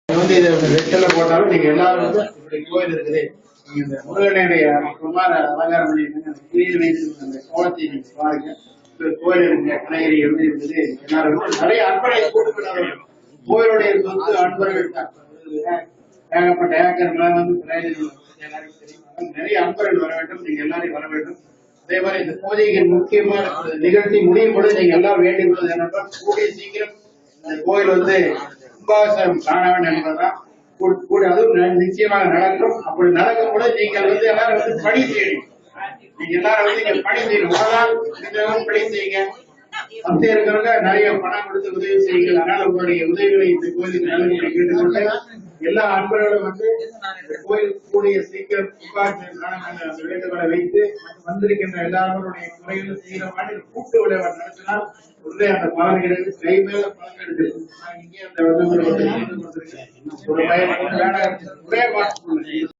இதை வெற்றில போட்டாலும் நீங்க எல்லாரும் இப்படி கோயில் இருக்குது. நீங்க இந்த முருகனுடைய குமார அலங்காரம் பண்ணிருக்காங்க. அந்த கோலத்தை நீங்க பாருங்க. கோயில் இருக்கு, கனகிரி எப்படி இருக்குது. எல்லாரும் நிறைய அன்பரை கூட்டு கோயிலுடைய சொத்து அன்பர்கள் தான். ஏகப்பட்ட ஏக்கர்லாம் எல்லாருக்கும் தெரியும். நிறைய அன்பர்கள் வர வேண்டும். நீங்க எல்லாரையும் வர வேண்டும். அதே மாதிரி இந்த பூஜைக்கு முக்கியமான நிகழ்ச்சி முடியும் பொழுது நீங்க எல்லாம் வேண்டிக் கொள்வது என்னென்றால் கூடிய சீக்கிரம் இந்த கோயில் கும்பாபிஷேகம் காண வேண்டும் என்பதுதான். அதுவும் நிச்சயமாக நடக்கும். அப்படி நடக்கும் பொழுது நீங்கள் எல்லாரும் பணி செய்யணும். நீங்க எல்லாரும் பணி செய்யணும். உங்களால் பணி செய்யுங்க. அப்படி இருக்கிறவங்க நிறைய பணம் கொடுத்து உதவி செய்யுங்கள். அதனால உங்களுடைய உதவிகளை இந்த கோயிலுக்கு நல்ல கேட்டுக்கொண்டு எல்லா அன்பர்களும் கோயில் கூடிய சீக்கிரம் அந்த வேண்டுகோளை வைத்து வந்திருக்கின்ற எல்லாருடைய குறைகளை செய்கிற மாதிரி கூட்டு விளையாட்டு நடத்தினால் உள்ளே அந்த பலன் கிடையாது. கை மேல பலன் எடுத்து இங்கே அந்த ஒரு பையன் ஒரே மாற்றம்